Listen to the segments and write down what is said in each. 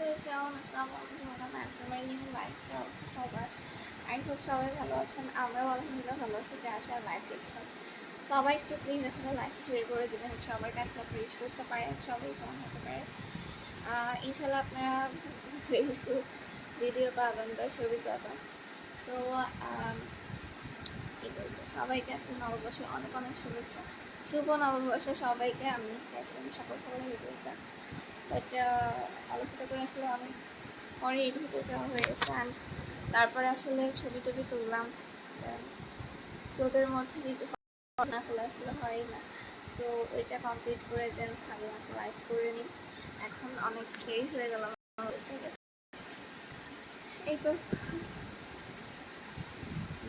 everyone, আসসালামু আলাইকুম, welcome back to my new live অবস্থা সবার। আই হোপ সবাই ভালো আছেন, আমরাও আলহামদুলিল্লাহ ভালো আছি। যে আছে লাইভ দেখছেন সবাই একটু প্লিজ আসলে লাইভটা শেয়ার করে দেবেন, সবার কাছে রিচ করতে পারে, সবাই জয়েন হতে পারে। ইনশাল্লাহ আপনারা ফেসবুক ভিডিও পাবেন বা ছবি পাবেন। সো কী বলবো, সবাইকে আসলে নববর্ষের অনেক অনেক শুভেচ্ছা, শুভ নববর্ষ সবাইকে। আমি চাইছিলাম সকাল সকালে ভিডিওটা, বাট আলোচনা করে আসলে অনেক পরে এডিট যাওয়া হয়ে গেছে। অ্যান্ড তারপরে আসলে ছবি টবি তুললাম, তোদের মধ্যে যদি না করলে আসলে হয় না। সো ওইটা কমপ্লিট করে দেন আমি মাঝে লাইভ করে নিই। এখন অনেক দেরি হয়ে গেল, এই তো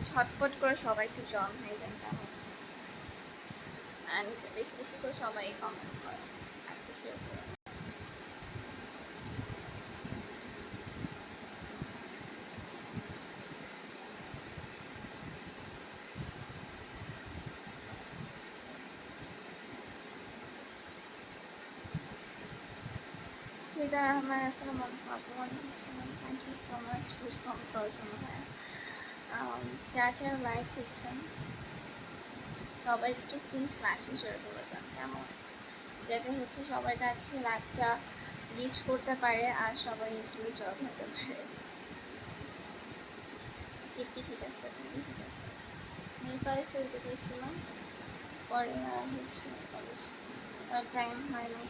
ঝটপট করে সবাই একটু জয়েন হয়ে যান কেমন, অ্যান্ড বেশি বেশি করে সবাই কমেন্ট করে আর কিছু করে। হৃদয় আহমেদ, আসসালামু আলাইকুম। ওয়ালাইকুম আসসালাম, thank you so much for comment করার জন্য। হ্যাঁ, যা যা লাইভ দেখছেন সবাই একটু প্লিজ লাইভটা শেয়ার করে দেন কেমন, যাতে হচ্ছে সবার কাছে লাইভটা রিচ করতে পারে আর সবাই আসলে জয়েন হতে পারে। টিপি ঠিক আছে, টিপি ঠিক আছে। নেপালে চলতে চাইছিলাম, পরে আর হচ্ছে কলেজ টাইম হয় নাই।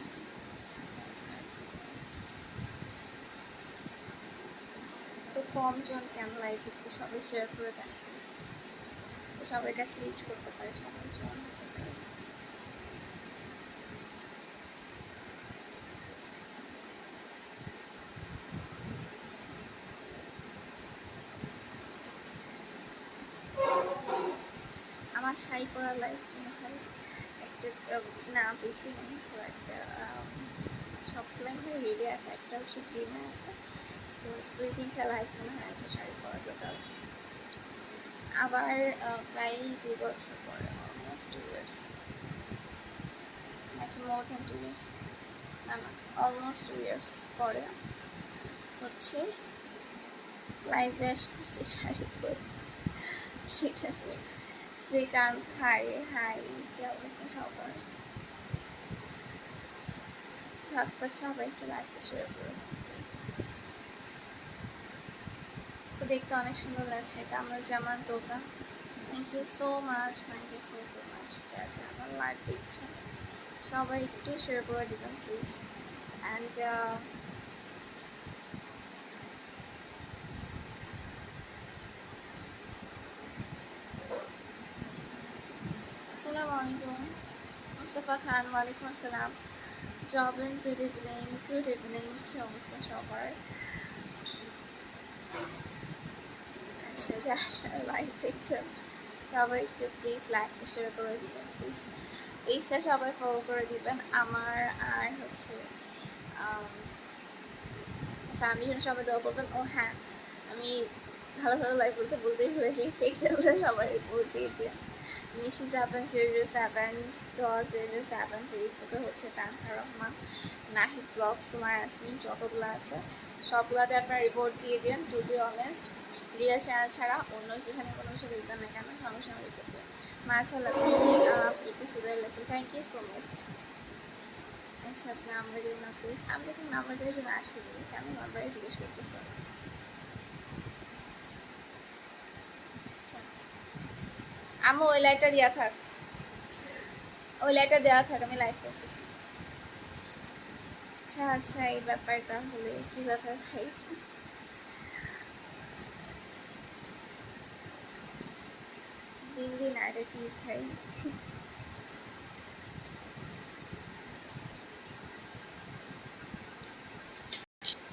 তো কম জন কেন লাইভ একটু সবাই শেয়ার করে দেন প্লিজ, সবার কাছে রিচ করতে পারে, সবাই জয়েন হতে পারে। আমার শাড়ি পরা লাইভ মনে হয় একটা, না বেশি নেই, তো একটা সবগুলাই মনে হয় রেডি আছে, একটা হচ্ছে গ্রিনে আছে। তো 2-3টা লাইভ মনে হয় আছে শাড়ি পরা টোটাল। আবার প্রায় 2 বছর পরে, অলমোস্ট 2 ইয়ার্স, নাকি মোর দ্যান 2 ইয়ার্স, না না অলমোস্ট 2 ইয়ার্স পরে হচ্ছে লাইভে আসতেছে শাড়ি পরে। ঠিক আছে, শ্রীকান্ত হাই হাই, কি অবস্থা সবার? ঝটপট সবাই একটু লাইভটা শেয়ার করুন। তো দেখতে অনেক সুন্দর লাগছে Kamruzzaman Tota, thank you so much, thank you so so much. ঠিক আছে, আমার লাইভ দেখছেন সবাই একটু শেয়ার করে দেবেন প্লিজ। অ্যান্ড আসসালামু আলাইকুম মুস্তফা খান, ওয়ালাইকুম আসসালাম। জবেন, গুড ইভিনিং, গুড ইভিনিং, কী অবস্থা সবার? আচ্ছা, যারা লাইভ দেখছেন সবাই একটু প্লিজ লাইভটা শেয়ার করে দিবেন প্লিজ, পেজটা সবাই ফলো করে দিবেন আমার, আর হচ্ছে ফ্যামিলির জন্য সবাই দোয়া করবেন। ও হ্যাঁ, আমি ভালো ভালো লাইভ বলতে বলতেই ভুলেছি, ফেক চ্যানেলটা সবাই রিপোর্ট দিয়ে দিন। নিশি 707 1007, ফেসবুকে হচ্ছে তানহা রহমান, নাহিদ ব্লগ, সুমা ইয়াসমিন, যতগুলো আছে সবগুলাতে আপনার রিপোর্ট দিয়ে দিন। To be honest, real channel ছাড়া অন্য যেখানে কোনো কিছু দেখবেন না কেন সঙ্গে সঙ্গে রিপোর্ট দেবেন। মাশাআল্লাহ, আপনি সুদের লেখেন, থ্যাংক ইউ সো মাচ। আচ্ছা, আপনি নাম্বার দিন না প্লিজ, আমি দেখুন নাম্বার দেওয়ার জন্য আসিনি, কেন নাম্বারে জিজ্ঞেস করতেছে? আচ্ছা, আমি ওই লাইটটা দেওয়া থাক, ওই লাইটটা দেওয়া থাক, আমি লাইভ করতেছি। আচ্ছা আচ্ছা, এই ব্যাপার, তাহলে কি ব্যাপার ভাই? দিন দিন অ্যাডিটিভ ভাই।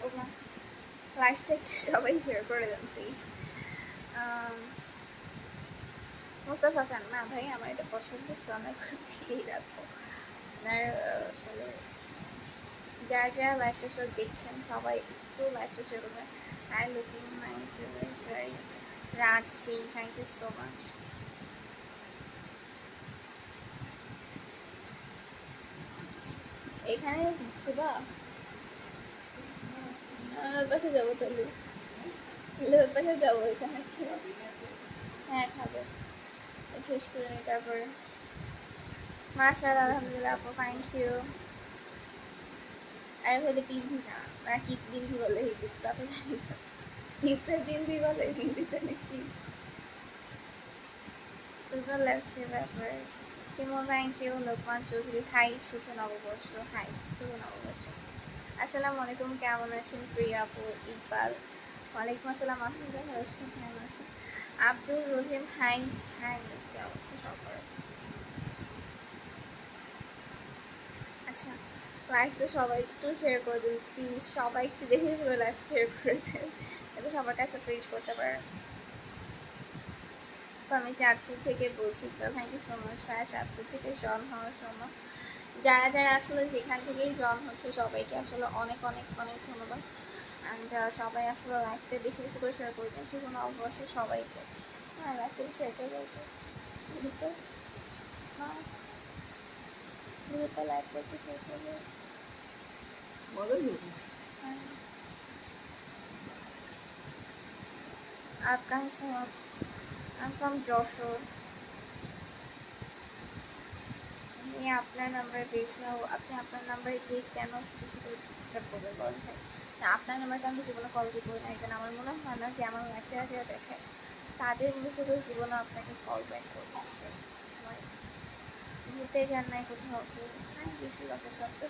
ও মা, লাইভটা একটু সবাই শেয়ার করে দেন প্লিজ। মুস্তাফা খান, না ভাই আমার এটা পছন্দ, অনেক দিয়েই রাখবো। আপনার আসলে যারা যারা লাইভটা সব দেখছেন সবাই একটু লাইভটা শেয়ার করবেন। I looking nice, very Raj Singh, thank you so much. এখানে শুভা ওর পাশে যাবো তাহলে, ওর পাশে যাবো এখানে। হ্যাঁ খাবো, শেষ করে নি তারপরে। মাশাআল্লাহ, আলহামদুলিল্লাহ আপু, থ্যাংক ইউ। আরে হলে বিন্ধি না, মানে কি বিন্ধি বলে হিন্দিতে তা তো জানি না, হিন্দিতে বিন্ধি বলে হিন্দিতে নাকি। সুন্দর লাগছে ব্যাপারে। Shimul thank you. Lokman Chowdhury hi, শুভ নববর্ষ। হাই, শুভ নববর্ষ। আসসালামু আলাইকুম, কেমন আছেন প্রিয়া আপু? ইকবাল ওয়ালাইকুম আসসালাম, আলহামদুলিল্লাহ ভালো আছি, কেমন আছেন? আব্দুর রহিম হাই। হাই, কি অবস্থা সবার? আচ্ছা, লাইভটা সবাই একটু শেয়ার করে দিন প্লিজ, সবাই একটু বেশি বেশি করে লাইভ শেয়ার করে দেন, এতে সবার কাছে রিচ করতে পারেন। তো আমি চাঁদপুর থেকে বলছি, থ্যাংক ইউ সো মাচ ভাইয়া, চাঁদপুর থেকে জয়েন হওয়ার সময় যারা যারা আসলে যেখান থেকেই জয়েন হচ্ছে সবাইকে আসলে অনেক অনেক অনেক ধন্যবাদ। অ্যান্ড সবাই আসলে লাইভটা বেশি বেশি করে শেয়ার করবেন, শুধু অবশ্যই সবাইকে। হ্যাঁ, লাইভটা শেয়ার করে দেবো, গ্রুপে। হ্যাঁ, গ্রুপে লাইভ করতে শেয়ার করবো। आप कहाँ से हो? I'm from Jessore. আমি আপনার নাম্বার পেয়েছিলাম, আপনি আপনার নাম্বারে দিয়ে কেন শুধু শুধু ডিস্টার্ব করবেন বলেন ভাই? না, আপনার নাম্বারটা আমি জীবনে কল দিয়ে করি না, কারণ আমার মনে হয় না যে আমার লাইফে যারা দেখে তাদের মধ্যে থেকে জীবনে আপনাকে কল ব্যাক করছে। ঘুরতে যান নাই কোথাও? হ্যাঁ গেছি বাসার সাথে,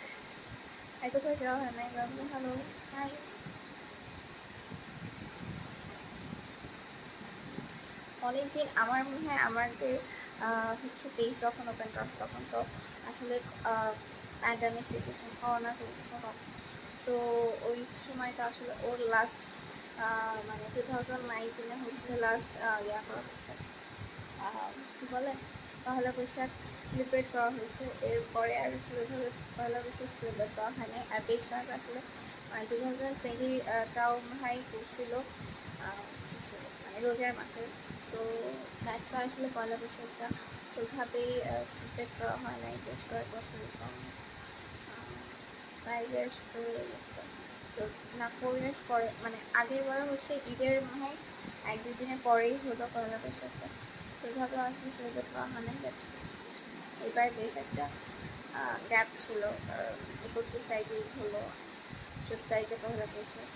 আর কোথাও যাওয়া হয় নাই। Hello, hi. অনেকদিন আমার মনে হয় আমাদের হচ্ছে পেজ যখন ওপেন করছে তখন তো আসলে প্যান্ডামিক সিচুয়েশন, করোনা চলতেছে তখন। সো ওই সময় তো আসলে ওর লাস্ট মানে 2019 হচ্ছে লাস্ট ইয়া করা হয়েছে, কী বলে, পয়লা বৈশাখ সেলিব্রেট করা হয়েছে। এরপরে আর আসলে পয়লা বৈশাখ সেলিব্রেট করা হয়নি। আর বেশ কয়েক আসলে 2020টাও হাই করছিল মানে রোজার মাসে। সো দ্যাটস ওয়াই আসলে পয়লা বৈশাখটা ওইভাবেই সেলিব্রেট করা হয় নাই বেশ কয়েক বছর, 5 ইয়ার্স তো হয়ে গেছে। সো না, 4 ইয়ার্স পরে, মানে আগের বার হচ্ছে ঈদের মনে হয় 1-2 দিনের পরেই হলো পয়লা বৈশাখটা। সো ওইভাবে আসলে সেলিব্রেট করা হয় নাই, বাট এবার বেশ একটা গ্যাপ ছিল, কারণ 31 তারিখে ঈদ হলো, 14 তারিখে পয়লা বৈশাখ।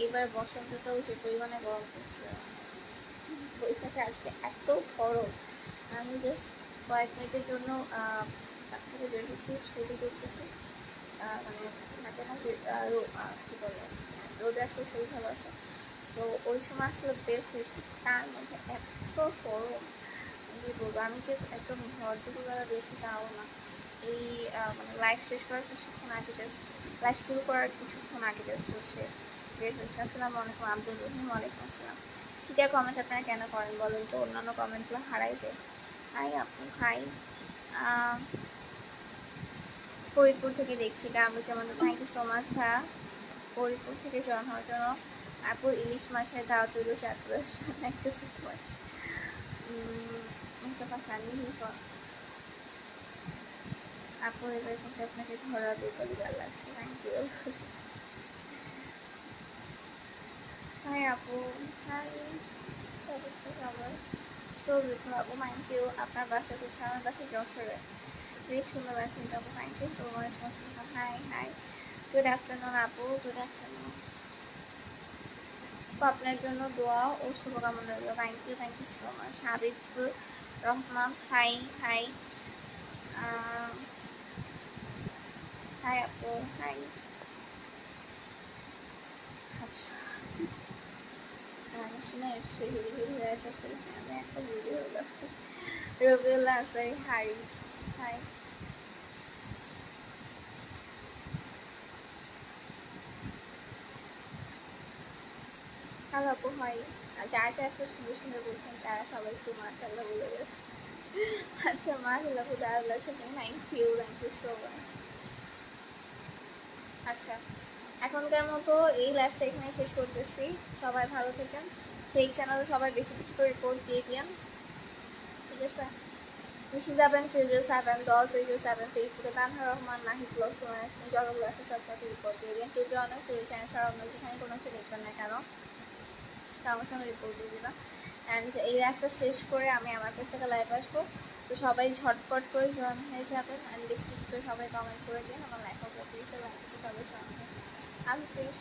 এইবার বসন্তটাও যে পরিমাণে গরম পড়ছে, বৈশাখে আজকে এত গরম, আমি জাস্ট কয়েক মিনিটের জন্য বাসা থেকে বের হচ্ছি, ছবি তুলতেছি, মানে থাকে না যে কী বলে, রোদে আসলে ছবি ভালো আসে। সো ওই সময় আসলে বের হয়েছি, তার মধ্যে এত গরম কী বলবো। আমি যে একদম ভর দুপুরবেলা বেরোছি তাও না, এই মানে লাইফ শেষ করার কিছুক্ষণ আগে, জাস্ট লাইফ শুরু করার কিছুক্ষণ আগে জাস্ট হচ্ছে বের হয়েছে। আসসালামু আলাইকুম আব্দুল রহিম। ওয়ালাইকুম আসসালাম। স্টিকার কমেন্ট আপনারা কেন করেন বলেন তো? অন্যান্য কমেন্টগুলো হারাই যায়। হাই আপু, হাই। ফরিদপুর থেকে দেখছি Kamruzzaman, thank you so much ভাইয়া ফরিদপুর থেকে জয়েন হওয়ার জন্য। আপু ইলিশ মাছের দাওয়াত রইল, Chandpur, thank you so much. Mustafa Khan Mihifa, আপু এবার কিন্তু আপনাকে ঘোরা বেকারিদার লাগছে, থ্যাংক ইউ। হাই আপু, হাই। অবস্থা খাবার স্কুল বিউটিফুল আপু, থ্যাংক ইউ। আপনার বাসা কোথায়? আমার বাসা যশোরে। বেশ সুন্দর আছে আপু, thank you so much. Mustafa hi, hi. Good afternoon আপু, গুড আফটারনুন। তো আপনার জন্য দোয়া ও শুভকামনা রইল, thank you so much. Habibur Rahman hi, hi. Hi আপু, হাই। আচ্ছা, শুনে সেই ভিডিও আসা শেষ, আমি একটা ভিডিও হলো Robiullah Ansari hi, hi. Hello আপু, হাই। যা যা আসলে সুন্দর সুন্দর বলছেন তারা সবাই একটু মাশাআল্লাহ বলে গেছে। আচ্ছা, মাশাআল্লাহ আপু, দাঁড়া বলেছে, থ্যাংক ইউ সো মাচ। আচ্ছা, এখনকার মতো এই লাইভটা এখানে শেষ করতেছি। সবাই ভালো থাকেন, ফেক চ্যানেলে সবাই বেশি বেশি করে রিপোর্ট দিয়ে দিন, ঠিক আছে? মিশি যাবেন 007 1007 ফেসবুকে তানহা রহমান নাহিদ ব্লগ সোনাসমি যতগুলো আছে সব কথা রিপোর্ট দিয়ে দিন। টু বি অনেস্ট ওই চ্যানেল ছাড়া অন্য যেখানে কোনো কিছু দেখবেন না কেন সঙ্গে সঙ্গে রিপোর্ট দিয়ে দিবা। অ্যান্ড এই লাইফটা শেষ করে আমি আমার কাছ থেকে লাইভ আসবো। সো সবাই ঝটপট করে জয়েন হয়ে যাবেন অ্যান্ড বেশি বেশি করে সবাই কমেন্ট করে দিন আমার লাইফ অফ প্লিজ লাইফে সবাই জয়েন হয়ে যাবেন। আল্লাহ হাফিজ।